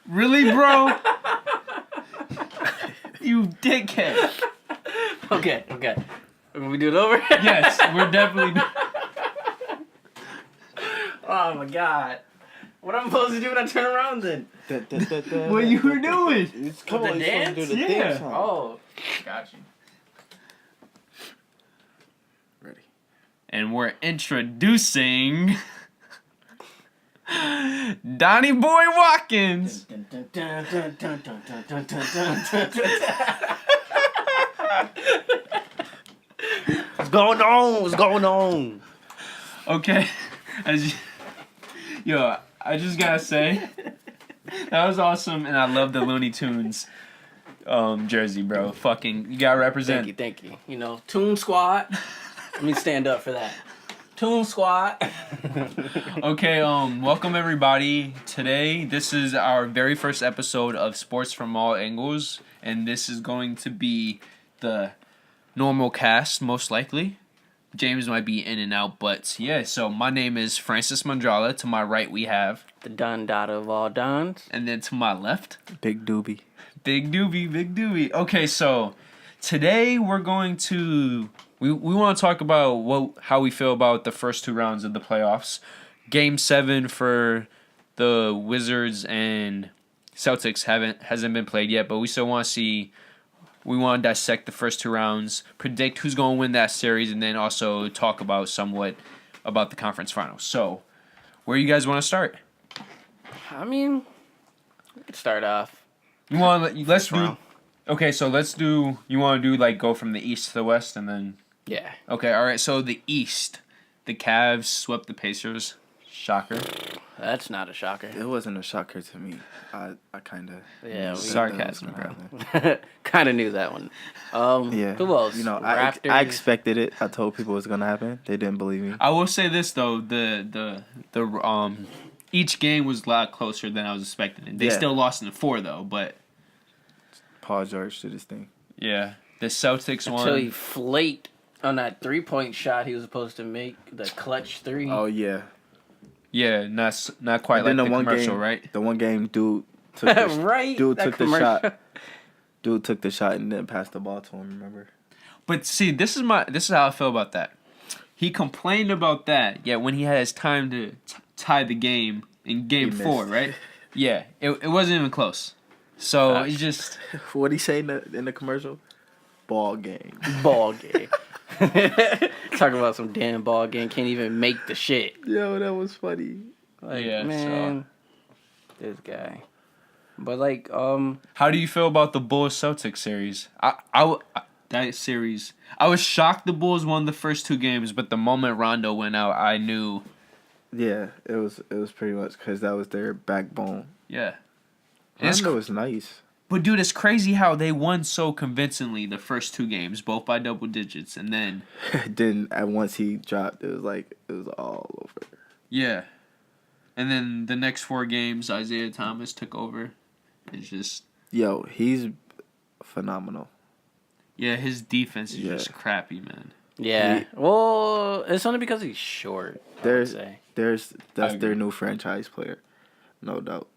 Really, bro? You dickhead. Okay. Can we do it over? Yes, we're definitely... Oh my god. What am I supposed to do when I turn around then? What you were doing? Come on, you're supposed to do the Yeah. theme song. Oh. Got you. Ready. And we're introducing... Donnie Boy Watkins. What's going on? What's going on? Okay. Yo, I just gotta say, that was awesome, and I love the Looney Tunes jersey, bro. Fucking, you gotta represent. Thank you. You know, Toon Squad. Let me stand up for that. Toon Squad. Okay, welcome everybody. Today, this is our very first episode of Sports from All Angles, and this is going to be the normal cast, most likely. James might be in and out, but yeah, so my name is Francis Mandrala. To my right, we have... The Don Dada of all Dons. And then to my left... Big Doobie. Big Doobie. Okay, so today we're going to... We want to talk about how we feel about the first two rounds of the playoffs. Game 7 for the Wizards and Celtics hasn't been played yet, but we still want to see... We want to dissect the first two rounds, predict who's going to win that series, and then also talk about somewhat about the conference finals. So, where you guys want to start? I mean, we could start off. Let's do... Okay, so let's do... You want to do, like, go from the east to the west, and then... Yeah. Okay, all right. So the East, the Cavs swept the Pacers. Shocker. That's not a shocker. It wasn't a shocker to me. I kind of... Yeah, Sarcasm, bro. Kind of knew that one. Yeah. Who else? You know, Raptors. I expected it. I told people it was gonna happen. They didn't believe me. I will say this though, the each game was a lot closer than I was expecting. They still lost in 4 though, but Paul George did his thing. yeah, the Celtics won. Until he flaked on that 3-point shot he was supposed to make, the clutch 3. Oh yeah. Yeah, not quite like the commercial, right? The one game, dude took the, Right, Dude that took the commercial. shot. Dude took the shot and didn't pass the ball to him. Remember? But see, this is how I feel about that. He complained about that, yet when he had his time to tie the game in Game 4, right? Yeah, it wasn't even close. So he just... What'd he say in the commercial? Ball game. Ball game. Talking about some damn ball game. Can't even make the shit. Yo, that was funny. Like, Yeah, man, this guy. But like, How do you feel about the Bulls-Celtics series? That series, I was shocked the Bulls won the first 2 games, but the moment Rondo went out, I knew. Yeah, it was pretty much because that was their backbone. Yeah. Rondo was nice. But dude, it's crazy how they won so convincingly the first 2 games, both by double digits, and then... Then once he dropped, it was all over. Yeah. And then the next 4 games, Isaiah Thomas took over. It's just... Yo, he's phenomenal. Yeah, his defense is just crappy, man. yeah. Well, it's only because he's short. That's their new franchise player, no doubt.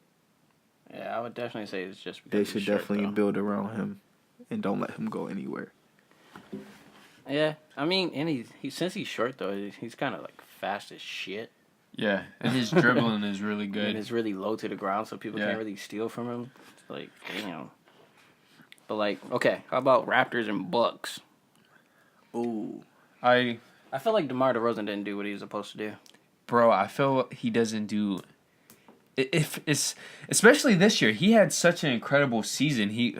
Yeah, I would definitely say it's just because They he's should short, definitely though. build around him, and don't let him go anywhere. Yeah, I mean, and he since he's short though, he's kind of like fast as shit. Yeah, and his dribbling is really good. And it's really low to the ground, so people can't really steal from him. It's like, damn. But like, okay, how about Raptors and Bucks? Ooh. I feel like DeMar DeRozan didn't do what he was supposed to do. Bro, I feel he doesn't do... If it's especially this year, he had such an incredible season. He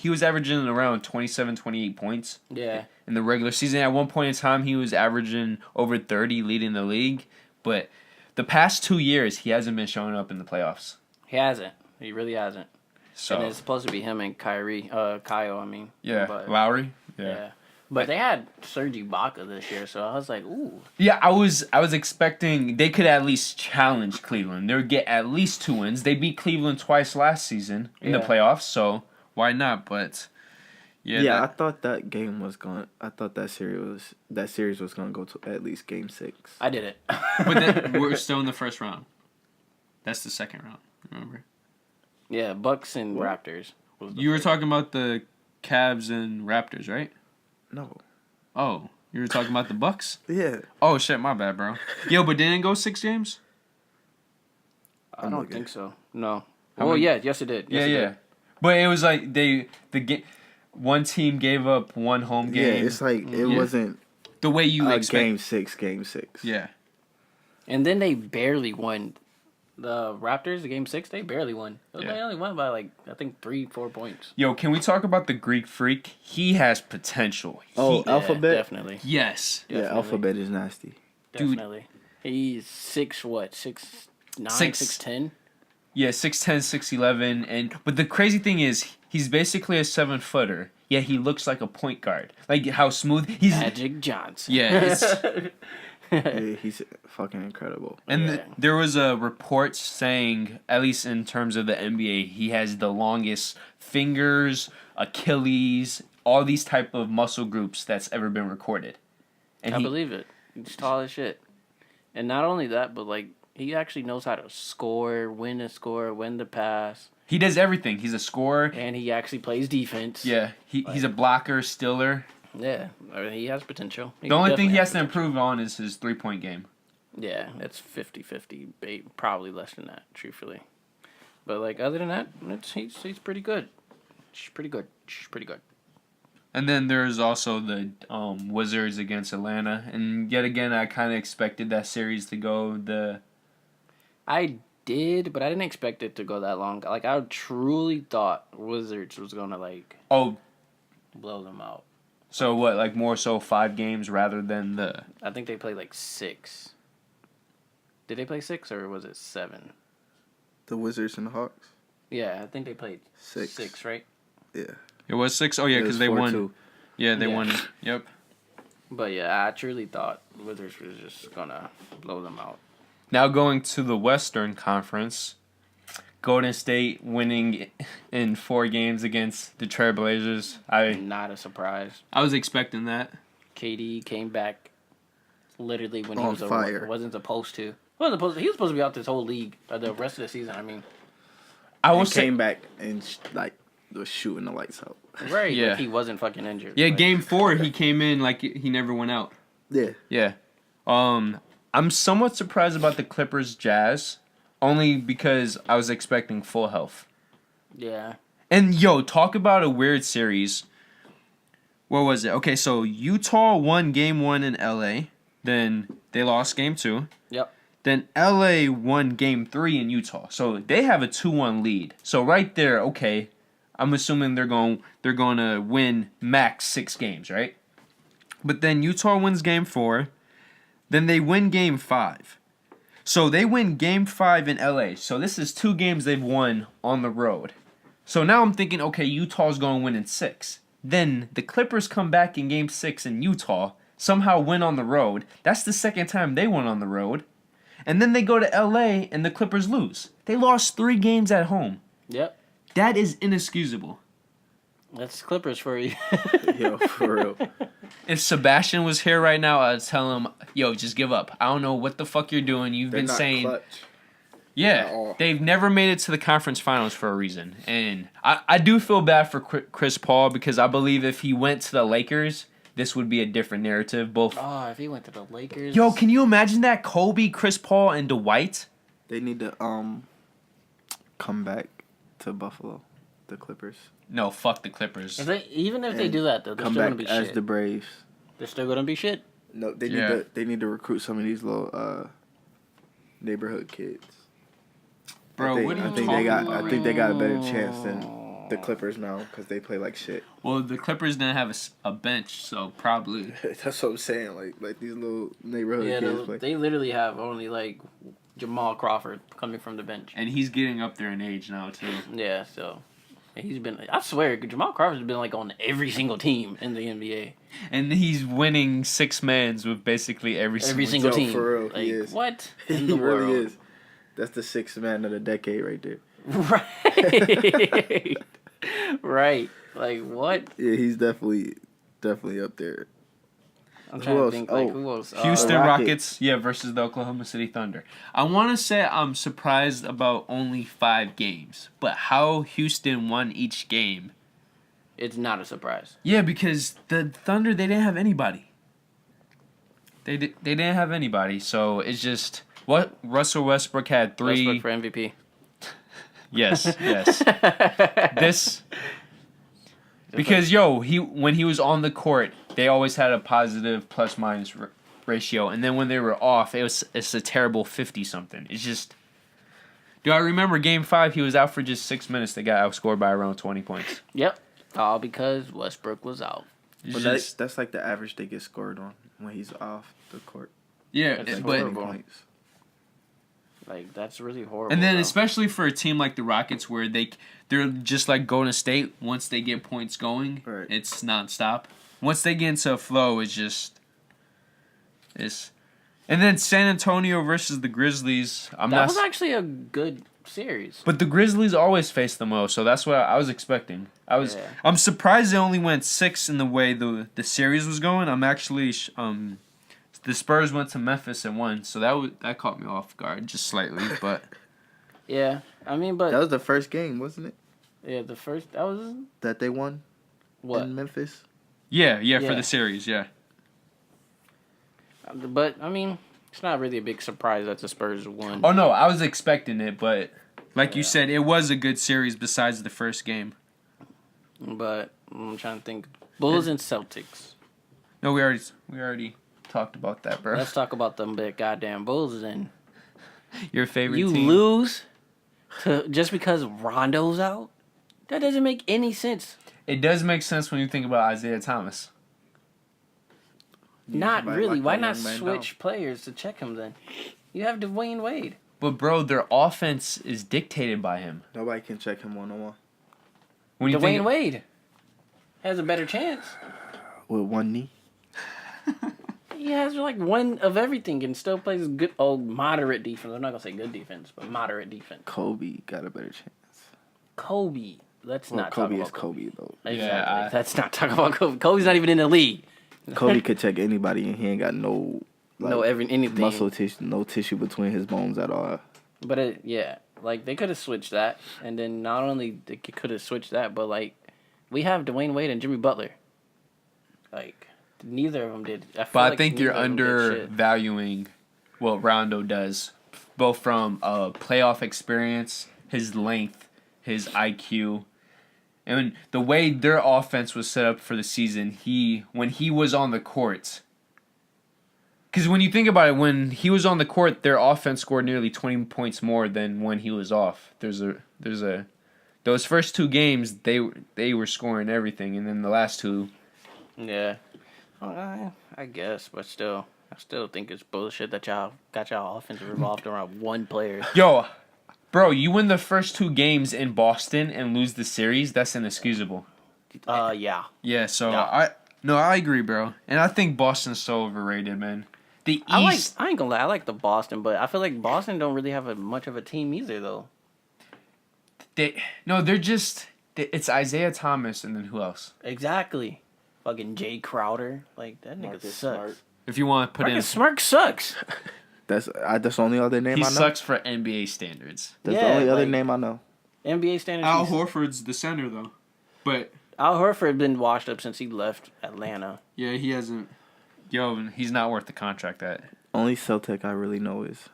was averaging around 27, 28 points. Yeah. In the regular season, at one point in time, he was averaging over 30, leading the league. But the past 2 years, he hasn't been showing up in the playoffs. He hasn't. He really hasn't. So And it's supposed to be him and Kyle, I mean. yeah, But, Lowry. yeah. But they had Serge Ibaka this year, so I was like, ooh. Yeah, I was expecting they could at least challenge Cleveland. They would get at least 2 wins. They beat Cleveland twice last season in the playoffs, so why not? But I thought that game was going. I thought that series was going to go to at least Game 6. I did it. But then we're still in the first round. That's the second round. remember. Yeah, Bucks and What? Raptors. You were talking about the Cavs and Raptors, right? No. Oh, you were talking about the Bucks? Yeah. Oh shit, my bad, bro. Yo, but didn't it go 6 games? I don't think so. No. How Well, many- yeah, yes it did. Yes, it yeah. did. But it was like one team gave up one home Yeah, game. it's like it Yeah. wasn't The way you expect. game six. Yeah. And then they barely won. The Raptors, the game 6, they barely won. Yeah. They only won by I think 3-4 points. Yo, can we talk about the Greek Freak? He has potential. Oh, Yeah, Alphabet? definitely. Yes. Yeah, Definitely. Alphabet is nasty. Dude. Definitely. He's 6'9", Six- 6'10". Yeah, 6'10", 6'11", but the crazy thing is he's basically a 7-footer. Yet he looks like a point guard. Like how smooth he's. Magic Johnson. Yeah. It's, Yeah, he's fucking incredible. and Yeah. there was a report saying, at least in terms of the NBA, he has the longest fingers, Achilles, all these type of muscle groups that's ever been recorded. And I believe it. He's tall as shit. And not only that, but he actually knows how to score, win the pass, he does everything. He's a scorer. and he actually plays defense. Yeah, he's a blocker, stiller. Yeah. I mean, he has potential. The only thing he has to improve on is his 3-point game. Yeah, it's 50-50. Probably less than that, truthfully. But other than that, he's pretty good. She's pretty good. And then there's also the Wizards against Atlanta, and yet again, I kind of expected that series to go the. I did, but I didn't expect it to go that long. I truly thought Wizards was gonna Oh, blow them out. so what? Like more so 5 games rather than the. I think they played 6. Did they play 6 or was it 7? The Wizards and the Hawks? Yeah, I think they played 6. 6, right? Yeah. It was 6. Oh yeah, It was because they won. 4-2. Yeah, they Yeah. won. Yep. But yeah, I truly thought Wizards was just gonna blow them out. Now going to the Western Conference, Golden State winning in 4 games against the Trailblazers. Not a surprise. I was expecting that. KD came back literally when On he fire. wasn't supposed to. He was supposed to be out this whole league or the rest of the season. I mean, I And was came back and was shooting the lights out. right? Yeah. Like he wasn't fucking injured. Yeah, Like, game 4 he came in like he never went out. Yeah. Yeah. I'm somewhat surprised about the Clippers Jazz, only because I was expecting full health. Yeah. And yo, talk about a weird series. What was it? Okay, so Utah won game 1 in LA, then they lost game 2. Yep. Then LA won game 3 in Utah. So they have a 2-1 lead. So right there, okay, I'm assuming they're going to win max 6 games, right? But then Utah wins game 4. Then they win game 5. So they win game 5 in LA. So this is 2 games they've won on the road. So now I'm thinking, okay, Utah's going to win in 6. Then the Clippers come back in game 6 in Utah, somehow win on the road. That's the second time they won on the road. And then they go to LA and the Clippers lose. They lost 3 games at home. Yep. That is inexcusable. That's Clippers for you. Yo, for real. If Sebastian was here right now, I'd tell him, yo, just give up. I don't know what the fuck you're doing. You've They're been not saying... clutch. At Yeah, all. they've never made it to the conference finals for a reason. And I do feel bad for Chris Paul because I believe if he went to the Lakers, this would be a different narrative. Both. Oh, if he went to the Lakers. Yo, can you imagine that? Kobe, Chris Paul, and Dwight? They need to come back to Buffalo, the Clippers. No, fuck the Clippers. Even if they And do that, though, they're Come still back gonna be as shit. the Braves. They're still gonna be shit. No, they need Yeah. they need to recruit some of these little neighborhood kids. Bro, I think, what are you I think talking they got about? I think they got a better chance than the Clippers now because they play like shit. Well, the Clippers didn't have a bench, so probably. That's what I'm saying. Like these little neighborhood Yeah, kids play. they literally have only Jamal Crawford coming from the bench. And he's getting up there in age now, too. Yeah, so he's been. I swear, Jamal Crawford's been on every single team in the NBA. And he's winning 6-mans with basically every Single Yo, team. for real, he Like, is. what He in the really world? is. That's the 6th man of the decade right there. Right. Right. Like what? Yeah, he's definitely up there. I'm Who trying to else? think like Oh, who else. Houston Rockets. Rockets, yeah, versus the Oklahoma City Thunder. I want to say I'm surprised about only 5 games, but how Houston won each game. It's not a surprise. Yeah, because the Thunder, they didn't have anybody. They didn't have anybody, so it's just what Russell Westbrook had 3. Westbrook for MVP. Yes, yes. This because when he was on the court, they always had a positive plus minus ratio, and then when they were off, it's a terrible 50 something. It's just. Do I remember Game 5? He was out for just 6 minutes. They got outscored by around 20 points. Yep. All because Westbrook was out. But that's like the average they get scored on when he's off the court. Yeah, That's but horrible. Points. Like that's really horrible. and then though. especially for a team like the Rockets, where they're just like Golden State. Once they get points going, Right. it's nonstop. Once they get into a flow, it's. And then San Antonio versus the Grizzlies. That was actually a good series. But the Grizzlies always face the most, so that's what I was expecting. Yeah. I'm surprised they only went 6 in the way the series was going. I'm actually the Spurs went to Memphis and won, so that caught me off guard just slightly, but Yeah, I mean, but That was the first game, wasn't it? yeah, the first that was That they won what? in Memphis. yeah, for Yeah. the series, yeah. But I mean, it's not really a big surprise that the Spurs won. Oh no, I was expecting it, but like you Yeah. said, it was a good series besides the first game. But I'm trying to think. Bulls and Celtics. No, we already talked about that, bro. Let's talk about them big goddamn Bulls then. Your favorite You team. lose to just because Rondo's out? That doesn't make any sense. It does make sense when you think about Isaiah Thomas. Not somebody really. lock Why that not young man switch players to check him then? You have Dwayne Wade. But bro, their offense is dictated by him. Nobody can check him 1-on-1 When you Dwayne think Wade has a better chance. with one knee. He has like one of everything and still plays good, moderate defense. I'm not gonna say good defense, but moderate defense. Kobe got a better chance. Kobe. Let's Well, not Kobe talk is about Kobe though. Exactly. Yeah, Let's not talk about Kobe. Kobe's not even in the league. Kobe could check anybody, and he ain't got no anything. muscle tissue, no tissue between his bones at all. But like they could have switched that, and then not only they could have switched that, but like we have Dwayne Wade and Jimmy Butler. Like neither of them did. But I like think you're neither of them did shit. undervaluing what Rondo does, both from playoff experience, his length, his IQ, and the way their offense was set up for the season. When he was on the court, because when you think about it, when he was on the court, their offense scored nearly 20 points more than when he was off. Those first 2 games they were scoring everything, and then the last 2. Yeah. Well, I guess, but still, I still think it's bullshit that y'all got y'all offense revolved around one player. Yo, bro, you win the first 2 games in Boston and lose the series. That's inexcusable. Yeah. Yeah, so Yeah. I agree, bro, and I think Boston's so overrated, man. The East, I ain't gonna lie, I like the Boston, but I feel like Boston don't really have much of a team either, though. it's Isaiah Thomas and then who else? Exactly. Fucking Jay Crowder, like that nigga Marcus sucks. Smart. If you want to put Marcus Smart sucks. That's the only other name he I know. sucks for NBA standards. That's Yeah, the only other like- name I know. NBA standards. Al Horford's the center though, but Al Horford been washed up since he left Atlanta. yeah, he hasn't. Yo, he's not worth the contract that. Only Celtic I really know is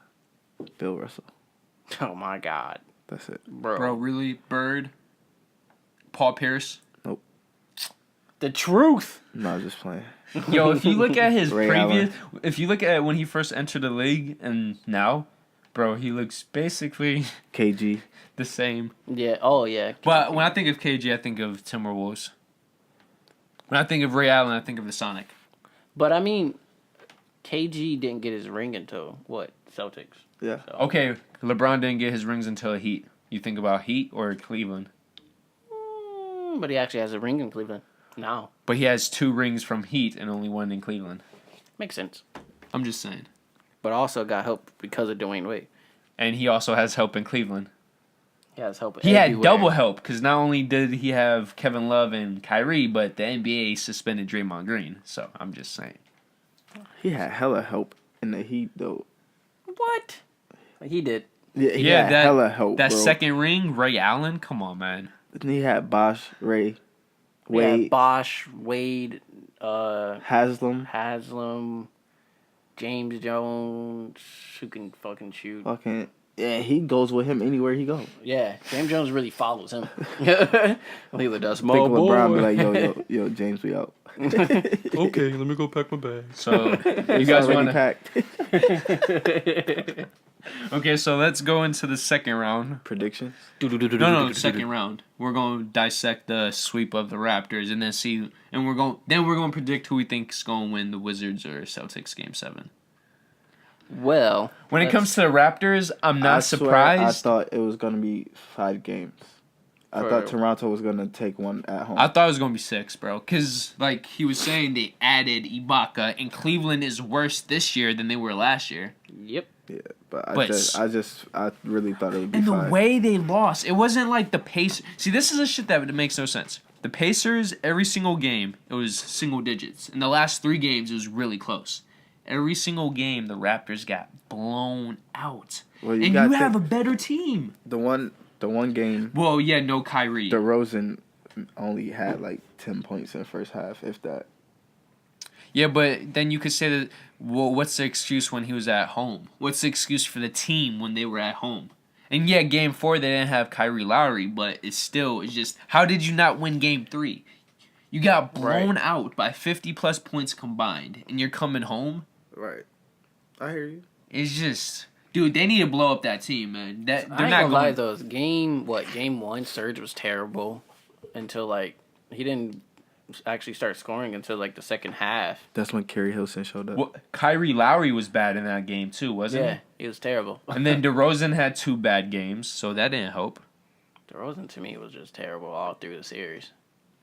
Bill Russell. Oh my god, That's it. Bro, really, Bird, Paul Pierce. the truth. No, I'm just playing. Yo, if you look at his Ray previous, if you look at when he first entered the league and now, bro, he looks basically KG. the same. Yeah. Oh yeah. But when I think of KG, I think of Timberwolves. When I think of Ray Allen, I think of the Sonic. But I mean, KG didn't get his ring until what? Celtics. Yeah. So. Okay, LeBron didn't get his rings until Heat. You think about Heat or Cleveland? But he actually has a ring in Cleveland now. But he has 2 rings from Heat and only 1 in Cleveland. Makes sense. I'm just saying. But also got help because of Dwayne Wade. And he also has help in Cleveland. He has help. He had everywhere. double help because not only did he have Kevin Love and Kyrie, but the NBA suspended Draymond Green. So I'm just saying. He had hella help in the Heat though. What? He did. Yeah, he Yeah, had that hella help, that bro. second ring, Ray Allen. Come on, man. He had Bosch, Ray, We had Wade, Bosch, Wade, Haslam. James Jones, who can fucking shoot. Fucking yeah, he goes with him anywhere he goes. Yeah, James Jones really follows him. Leela does. Think LeBron be like, yo, James, we out. Okay, let me go pack my bag. So you It's guys already want to? packed. Okay, so let's go into the second round. Predictions. No, second round. We're going to dissect the sweep of the Raptors and then see, and we're going to predict who we think is going to win the Wizards or Celtics game 7. Well, When it comes to the Raptors, I'm not I surprised. thought it was gonna be 5 games. I thought Toronto was gonna take one at home. I thought it was going to be 6, bro. Because, like he was saying, they added Ibaka, and Cleveland is worse this year than they were last year. Yep. Yeah, but I really thought it would be And 5. the way they lost, it wasn't like the Pacers. See, this is a shit that makes no sense. The Pacers, every single game, it was single digits. In the last 3 games, it was really close. Every single game, the Raptors got blown out. Well, And you have a better team. the one game. Well, yeah, no Kyrie. DeRozan only had like 10 points in the first half, if that. Yeah, but then you could say that, well, what's the excuse when he was at home? What's the excuse for the team when they were at home? And yeah, game 4, they didn't have Kyrie Lowry, but it's just, how did you not win game 3? You got blown out by 50-plus points combined, and you're coming home? Right. I hear you. It's just, dude, they need to blow up that team, man. They're I ain't not gonna going. lie though. Game 1, Serge was terrible until like he didn't actually start scoring until like the second half. That's when Kerry Hilson showed up. Well, Kyrie Lowry was bad in that game too, wasn't Yeah, he was terrible. he? And then DeRozan had 2 bad games, so that didn't help. DeRozan to me was just terrible all through the series.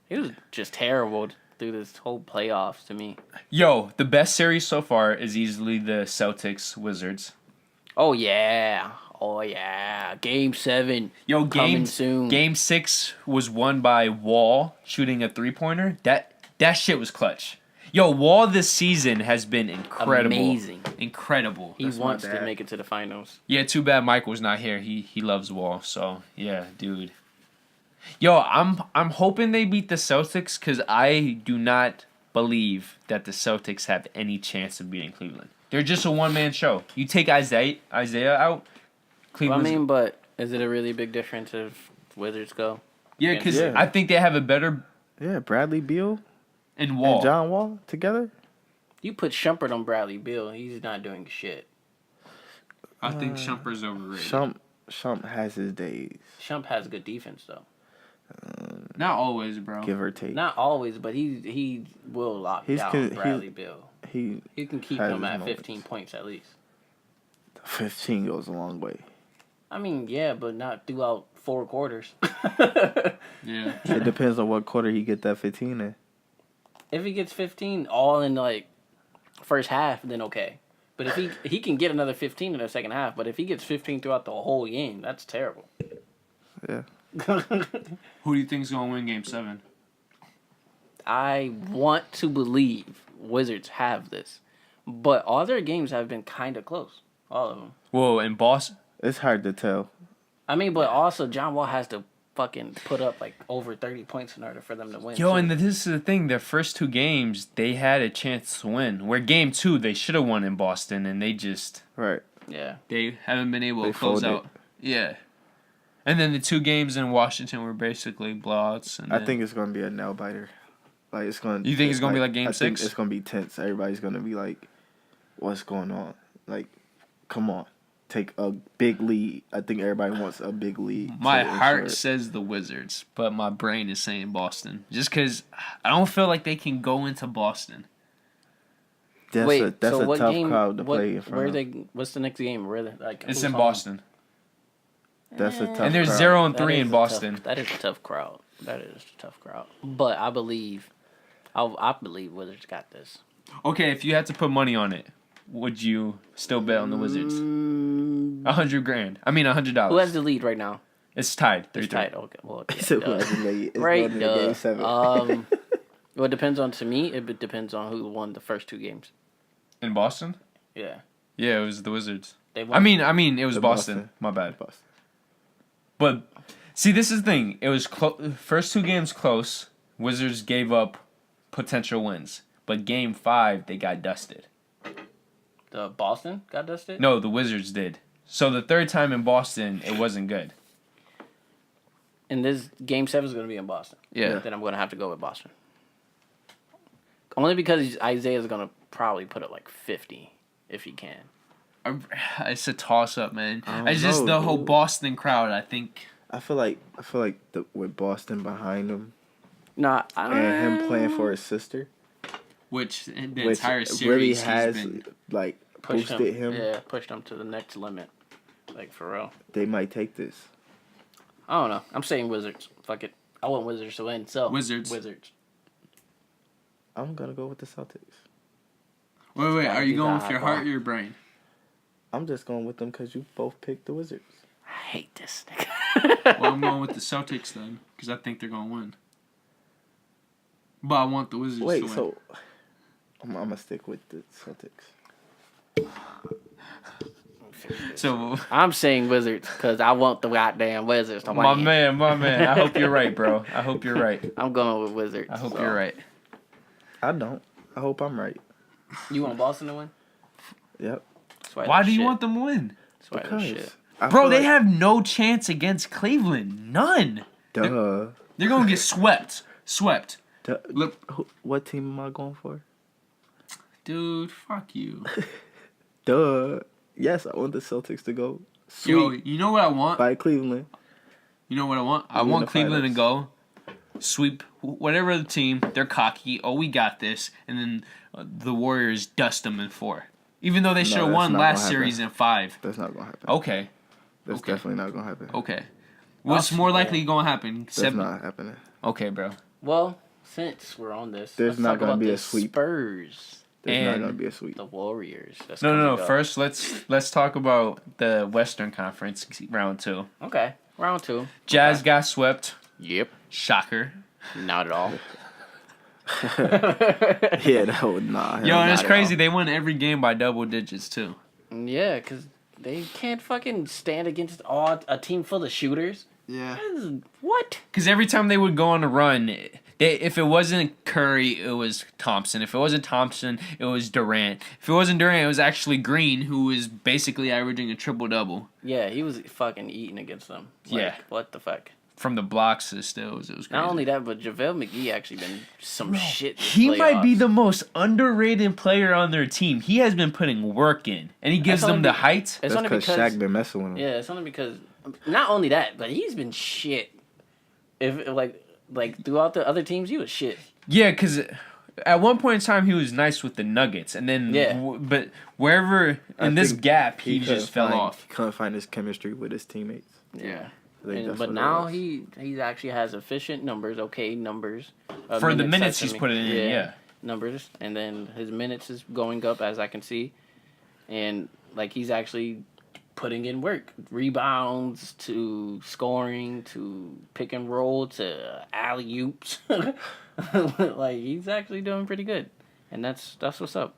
He was just terrible through this whole playoffs to me. Yo, the best series so far is easily the Celtics Wizards. Oh yeah, Game 7. Yo, coming soon. Game 6 was won by Wall shooting a 3-pointer. That shit was clutch. Yo, Wall this season has been incredible. Amazing. Incredible. He wants to make it to the finals. Yeah, too bad Michael's not here. He loves Wall, so yeah, dude. Yo, I'm hoping they beat the Celtics because I do not believe that the Celtics have any chance of beating Cleveland. They're just a one-man show. You take Isaiah out, Cleveland. Well, I mean, but is it a really big difference if Wizards go? Yeah, because Yeah. I think they have a better Yeah, Bradley Beal and Wall. and John Wall together. You put Shumpert on Bradley Beal, he's not doing shit. I think Shumper's overrated. Shump has his days, Shump has good defense though. Not always, bro. give or take. Not always, but he will lock down Bradley Beal. He He can keep has him his at moments. 15 points at least. 15 goes a long way. I mean, yeah, but not throughout 4 quarters. Yeah. It depends on what quarter he get that 15 in. If he gets 15 all in like first half, then okay. But if he can get another 15 in the second half, but if he gets 15 throughout the whole game, that's terrible. Yeah. Who do you think's gonna win Game 7? I want to believe Wizards have this, but all their games have been kind of close. All of them. Whoa, in Boston. It's hard to tell. I mean, but also John Wall has to fucking put up like over 30 points in order for them to win. Yo, too. and this is the thing. Their first 2 games, they had a chance to win. Where Game 2, they should have won in Boston, and they just Right. yeah. they haven't been able They to close folded. out. Yeah. And then the 2 games in Washington were basically blowouts. And I then- think it's gonna be a nail biter. Like it's gonna. You think it's gonna be like Game I think 6? It's gonna be tense. Everybody's gonna be like, "What's going on?" Like, come on, take a big lead. I think everybody wants a big lead. My to heart ensure- says the Wizards, but my brain is saying Boston. Just because I don't feel like they can go into Boston. That's Wait, a so tough what game? crowd to what, play in front where of. they? What's the next game? Where they, like? It's who's in home? Boston. That's a tough. And there's crowd. 0 and That 3 is in a Boston. That is a tough crowd. That is a tough crowd. But I believe Wizards got this. Okay, if you had to put money on it, would you still bet on the Wizards? $100,000. I mean $100. Who has the lead right now? It's tied. 3-3. It's tied. Okay. Well, yeah, So duh. who has the lead? It's Right. going to Game 7. Well, it depends on, to me, it depends on who won the first 2 games. In Boston? Yeah. Yeah, it was the Wizards. They I mean, it was The Boston. My bad. Boston. But see, this is the thing. It was first 2 games close. Wizards gave up potential wins, but Game 5 they got dusted. The Boston got dusted? No, the Wizards did. So the third time in Boston, it wasn't good. And this Game 7 is going to be in Boston. Yeah. Then I'm going to have to go with Boston. Only because Isaiah's going to probably put up like 50 if he can. It's a toss up, man. I don't It's just know, the whole dude. Boston crowd. I think. I feel like with Boston behind him Nah, and him playing for his sister, Which the which entire series really he's has been. like pushed boosted him. Yeah, pushed him to the next limit. Like, for real. They might take this. I don't know. I'm saying Wizards. Fuck it. I want Wizards to win. So Wizards. I'm gonna go with the Celtics. Wait. Are you do going the with your high heart ball. or your brain? I'm just going with them because you both picked the Wizards. I hate this nigga. Well, I'm going with the Celtics then, because I think they're going to win. But I want the Wizards to Wait, win. so I'm gonna stick with the Celtics. So, I'm saying Wizards because I want the goddamn Wizards to win. my man. I hope you're right, bro. I hope you're right. I'm going with Wizards. I hope so. you're right. I don't. I hope I'm right. You want Boston to win? Yep. Why do you want them to win? Shit. I Bro, feel they like- have no chance against Cleveland. None. Duh. They're going to get swept. Duh. Look, What team am I going for? dude, fuck you. Duh. Yes, I want the Celtics to go sweep Yo, you know what I want? by Cleveland. You know what I want? I Win want the Cleveland to finals. go sweep whatever the team. They're cocky. Oh, we got this. And then the Warriors dust them in 4. Even though they should have that's won not last gonna series happen. in 5. That's not gonna happen. Okay. That's okay. definitely not gonna happen. Okay. What's more likely going to happen? That's not happening. Okay, bro. Well, since we're on this, There's let's not talk gonna about be the a sweep. Spurs, There's not And- gonna be a sweep. the Warriors. That's No. coming up. First, let's talk about the Western Conference round 2. Okay, round 2. Jazz got swept. Yep. Shocker. Not at all. Yeah, that would not. Yo, and it's not at crazy. all. They won every game by double digits too. Yeah, because they can't fucking stand against a team full of shooters. Yeah. What? Because every time they would go on a run, if it wasn't Curry, it was Thompson. If it wasn't Thompson, it was Durant. If it wasn't Durant, it was actually Green, who was basically averaging a triple-double. Yeah, he was fucking eating against them. Like, Yeah. What the fuck? From the blocks to steals, it was crazy. Not only that, but JaVale McGee actually been some shit. This He might be playoffs. the most underrated player on their team. He has been putting work in, and he gives That's them only the be- height. It's That's only because because Shaq been messing with him. yeah, it's only because not only that, but he's been shit. If like throughout the other teams, he was shit. Yeah, because at one point in time, he was nice with the Nuggets, and then Yeah. but wherever I in this think gap, he couldn't just fell find- off. He couldn't find his chemistry with his teammates. Yeah. I think that's But what it now was. he actually has efficient numbers, okay numbers. For the minutes I he's mean. putting in, yeah. Numbers, and then his minutes is going up as I can see, and like he's actually putting in work, rebounds to scoring to pick and roll to alley oops. Like he's actually doing pretty good, and that's what's up.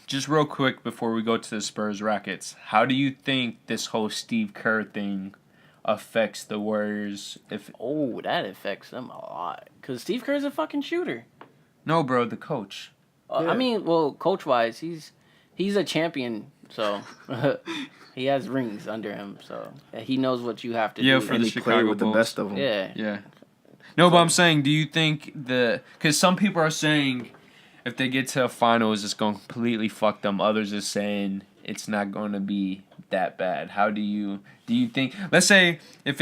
Just real quick before we go to the Spurs Rockets, how do you think this whole Steve Kerr thing affects the Warriors? If Oh, that affects them a lot because Steve Kerr's a fucking shooter. no, bro, the coach. Yeah. I mean, well, coach wise, he's a champion, so he has rings under him, so he knows what you have to Yeah, do. for And the he played Chicago with the Bulls. best of them. Yeah. Yeah. No, but I'm saying, do you think because some people are saying if they get to a finals, it's going to completely fuck them. Others are saying it's not going to be that bad. How do you think? Let's say if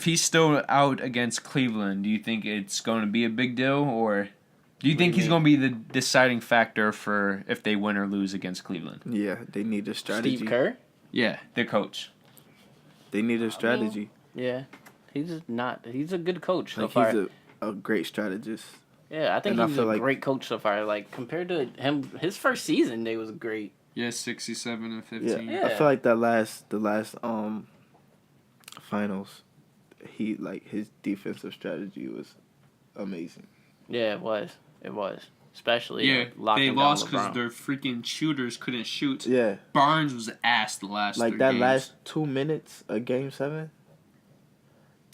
he's still out against Cleveland, do you think it's going to be a big deal, or do you think do you he's mean? going to be the deciding factor for if they win or lose against Cleveland? Yeah, they need a strategy. Steve Kerr. Yeah, the coach. They need a strategy. Yeah, he's a good coach so Like far. he's a great strategist. Yeah, I think and I he's feel a like- great coach so far. Like compared to him, his first season, they was great. Yeah, 67 and Yeah. 15. Yeah. I feel like the last finals, his defensive strategy was amazing. Yeah, it was. especially Yeah, locking they down lost because LeBron. their freaking shooters couldn't shoot. Yeah, Barnes was ass the last like 3 that games. last 2 minutes of Game 7.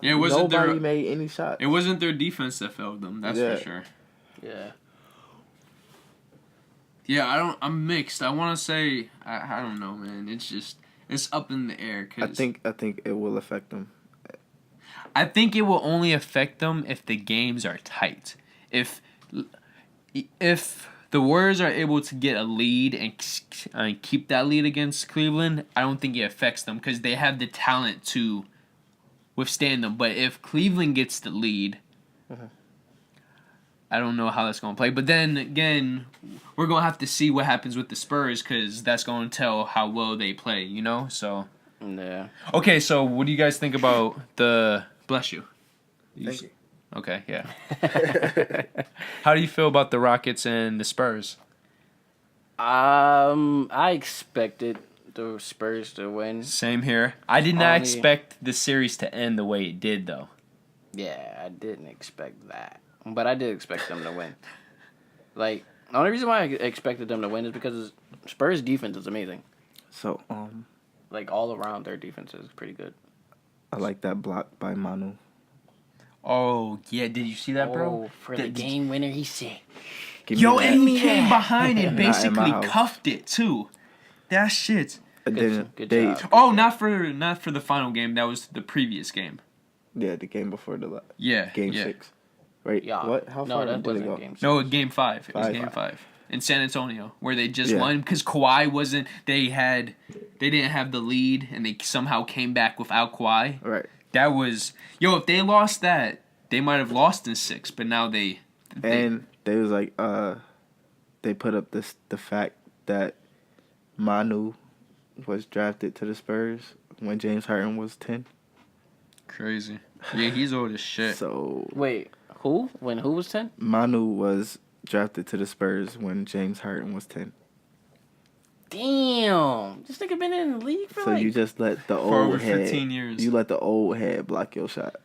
Yeah, it wasn't Nobody their made any shots. it wasn't their defense that failed them. That's Yeah. for sure. Yeah. Yeah, I'm mixed. I want to say I don't know, man. It's up in the air. I 'Cause think it will affect them. I think it will only affect them if the games are tight. If the Warriors are able to get a lead and keep that lead against Cleveland, I don't think it affects them because they have the talent to withstand them. But if Cleveland gets the lead, I don't know how that's going to play. But then again, we're going to have to see what happens with the Spurs because that's going to tell how well they play, you know? So, Yeah. okay, so what do you guys think about the... Bless you. Thank you. Okay, yeah. How do you feel about the Rockets and the Spurs? I expected the Spurs to win. Same here. I did not Only- expect the series to end the way it did, though. Yeah, I didn't expect that, but I did expect them to win. Like, the only reason why I expected them to win is because Spurs' defense is amazing. So, Like, all around, their defense is pretty good. I like that block by Manu. Oh, yeah, did you see that, bro? Oh, for the game winner, he said. Give Yo, me that. and he came behind and Not in my basically house. cuffed it, too. That shit. And then Good they, job. Oh, not for the final game. That was the previous game. yeah, the game before Yeah, game yeah. 6. Right? Yeah. What? How No, far that did it wasn't go? game six. No, game 5. It was Five. game 5 in San Antonio, where they just Yeah. won because Kawhi wasn't. They didn't have the lead, and they somehow came back without Kawhi. Right. That was if they lost that, they might have lost in 6. But now they And they was like, they put up the fact that Manu was drafted to the Spurs when James Harden was 10. crazy. Yeah, he's old as shit. So Wait, who? When who was 10? Manu was drafted to the Spurs when James Harden was 10. Damn. This nigga been in the league for So like... you just let the For over old head 15 years. You let the old head block your shot.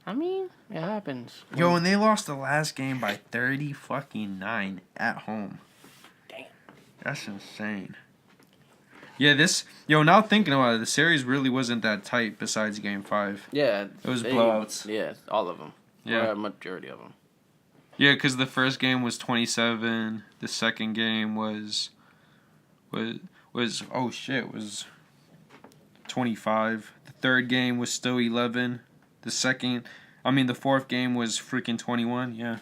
I mean, it happens. Yo, and they lost the last game by 30-9 at home. Damn. That's insane. Yeah, now thinking about it, the series really wasn't that tight besides game 5. Yeah. It was blowouts. Yeah, all of them. Yeah. Or a majority of them. Yeah, because the first game was 27. The second game was 25. The third game was still 11. The fourth game was freaking 21. Yeah.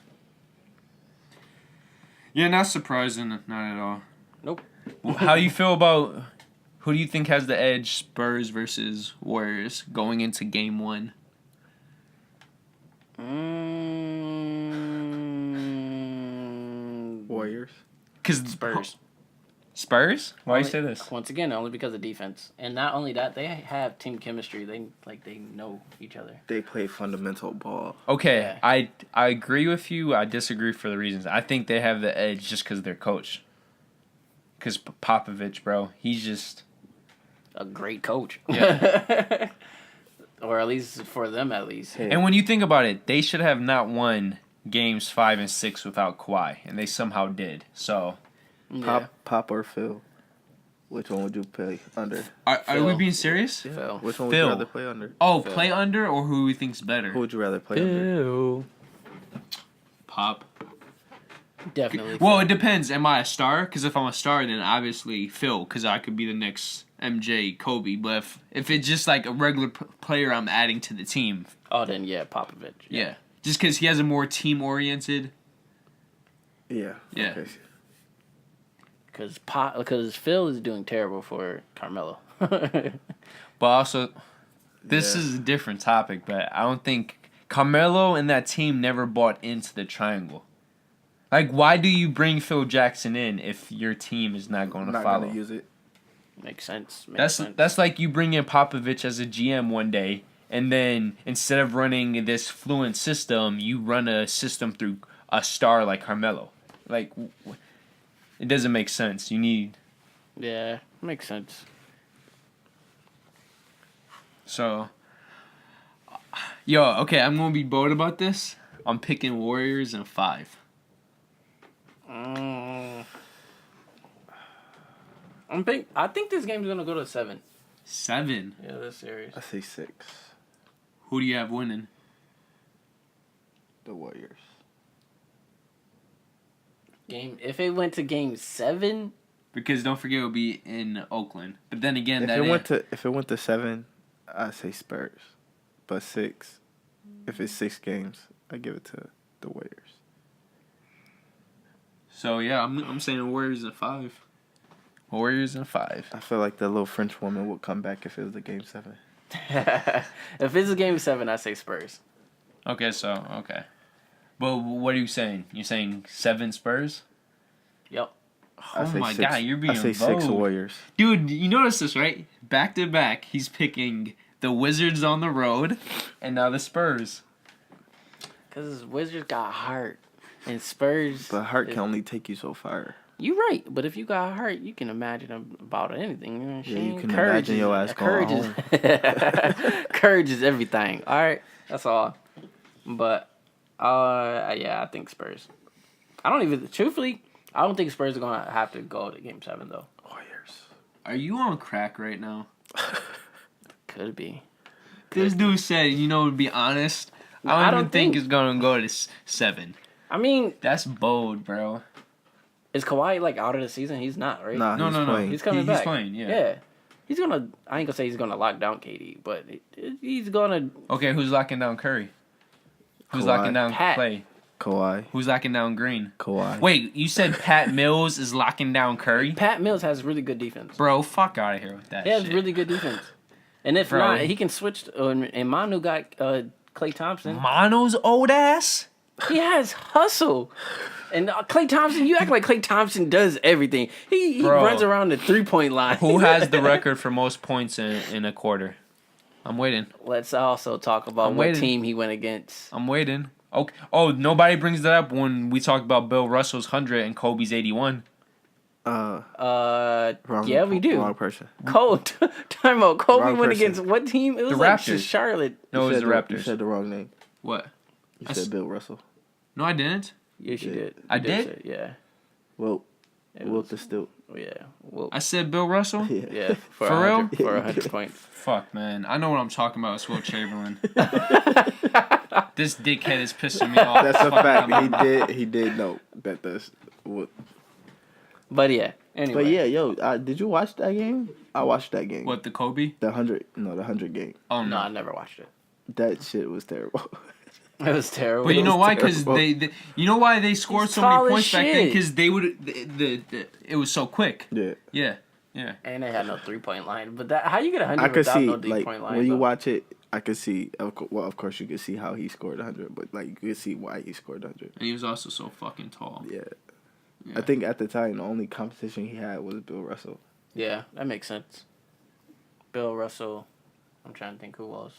Yeah, not surprising, not at all. Nope. How do you feel about who do you think has the edge, Spurs versus Warriors, going into game 1? Warriors. Because Spurs. Spurs? Why you Only- say this? Once again, only because of defense. And not only that, they have team chemistry. They know each other. They play fundamental ball. Okay, Yeah. I agree with you. I disagree for the reasons. I think they have the edge just because they're coach. Because Popovich, bro, he's just... A great coach. Yeah. Or at least for them, at least. Hey. And when you think about it, they should have not won games 5 and 6 without Kawhi, and they somehow did. So, Yeah. Pop or Phil? Which one would you play under? are we Phil. being serious? Phil. Which one would Phil. you rather play under? Oh, Phil. play under or who we think's better? Who would you rather play under? Pop. Definitely. Well, Phil. it depends. Am I a star? Because if I'm a star, then obviously Phil, because I could be the next MJ, Kobe. But if it's just like a regular player I'm adding to the team, Oh, then yeah, Popovich. yeah. Just because he has a more team-oriented. Yeah. Yeah. Okay. Because Phil is doing terrible for Carmelo. But also, this Yeah. is a different topic, but I don't think Carmelo and that team never bought into the triangle. Like, why do you bring Phil Jackson in if your team is not going to Not follow? gonna use it. Makes sense. That's like you bring in Popovich as a GM one day, and then instead of running this fluent system, you run a system through a star like Carmelo. Like, it doesn't make sense. You need... Yeah, makes sense. So... Yo, okay, I'm going to be bold about this. I'm picking Warriors in 5. I think this game's gonna go to 7. 7. Yeah, this series. I say 6. Who do you have winning? The Warriors. If it went to game 7, Because don't forget it'll be in Oakland. But then again, If it went to 7, I say Spurs. But 6, if it's 6 games, I give it to the Warriors. So yeah, I'm saying Warriors in 5. Warriors in 5. I feel like the little French woman would come back if it was a game 7. if it's a game 7, I say Spurs. Okay. But what are you saying? You're saying 7 Spurs? Yep. Oh my God, you're being I say 6 bold. Warriors. Dude, you notice this, right? Back to back, he's picking the Wizards on the road, and now the Spurs. Because Wizards got heart. And Spurs... But heart can only take you so far. You're right, but if you got heart, you can imagine about anything. You know what I'm Yeah, saying? you can imagine your ass going home. Courage is everything. All right, that's all. But yeah, I think Spurs. Truthfully, I don't think Spurs are gonna have to go to Game 7 though. Warriors. Are you on crack right now? Could be. This dude said, to be honest, I don't even think it's gonna go to 7. I mean, That's bold, bro. is Kawhi like out of the season? He's not, right? Nah, No. playing. He's coming back. He's playing, yeah. Yeah. He's gonna. I ain't gonna say he's gonna lock down KD, but he's gonna. Okay, who's locking down Curry? Who's Kawhi. locking down Pat. Clay? Kawhi. Who's locking down Green? Kawhi. Wait, you said Pat Mills is locking down Curry? Pat Mills has really good defense. Bro, fuck out of here with that He has shit. really good defense. And if Bro. not, he can switch. And Manu got Klay Thompson. Mono's old ass? He has hustle. And Klay Thompson, you act like Klay Thompson does everything. He Bro. runs around the 3-point line. Who has the record for most points in a quarter? I'm waiting. Let's also talk about I'm what waiting. team he went against. I'm waiting. Okay. Oh, nobody brings that up when we talk about Bill Russell's 100 and Kobe's 81. Yeah, we do. Wrong person. Time out. Kobe Wrong went person. against what team? It was The like Raptors. Charlotte. No, it was the You Raptors. said the wrong name. What? You I said s- Bill Russell. No, I didn't. Yes, you Yeah. did. I You did? say- yeah. Well, It Wilt was- the Stilt. Yeah. Well, I said Bill Russell? Yeah. yeah. For For real? For 100 points. Fuck, man. I know what I'm talking about. It's Will Chamberlain. This dickhead is pissing me off. That's a Fuck, fact. I'm- He did know that that's what. But yeah. Anyway. But yeah, yo, did you watch that game? I watched that game. What, the Kobe? The 100 game. Oh, No, I no. never watched it. That shit was terrible. It was terrible. But you know was why? Because terrible. you know why they scored He's so many tall as points back then? shit. Because they would, it was so quick. Yeah. Yeah. And they had no 3-point line. But that how you get 100 I could without see, no like, 3-point line? when you though? watch it, I could see, of course you could see how he scored 100, but, like, you could see why he scored 100. And he was also so fucking tall. Yeah. Yeah. I think at the time, the only competition he had was Bill Russell. Yeah, that makes sense. Bill Russell. I'm trying to think who else.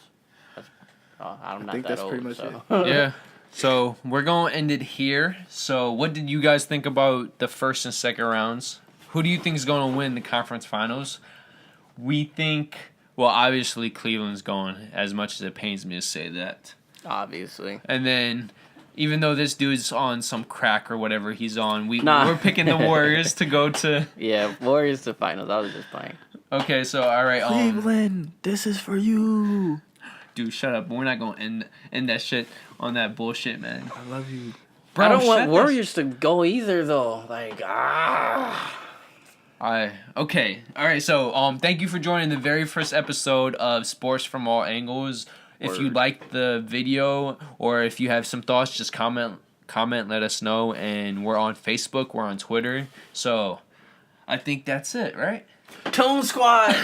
I'm not think that that's old. pretty much so. Yeah. So we're going to end it here. So what did you guys think about the first and second rounds? Who do you think is going to win the conference finals? We think, well, obviously Cleveland's going, as much as it pains me to say that. Obviously. And then, even though this dude's on some crack or whatever he's on, Nah. we're picking the Warriors to go to. Yeah, Warriors to finals. I was just playing. Okay, so all right, Cleveland, this is for you. dude, shut up. We're not gonna end that shit on that bullshit, man. I love you. Bro, I don't want shut the- Warriors to go either, though. Like, Okay. All right. So thank you for joining the very first episode of Sports from All Angles. If you Word. liked the video or if you have some thoughts, just comment, let us know. And we're on Facebook, we're on Twitter. So I think that's it, right? Toon Squad!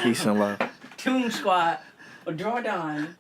Peace and love. Toon Squad. Or Jordan.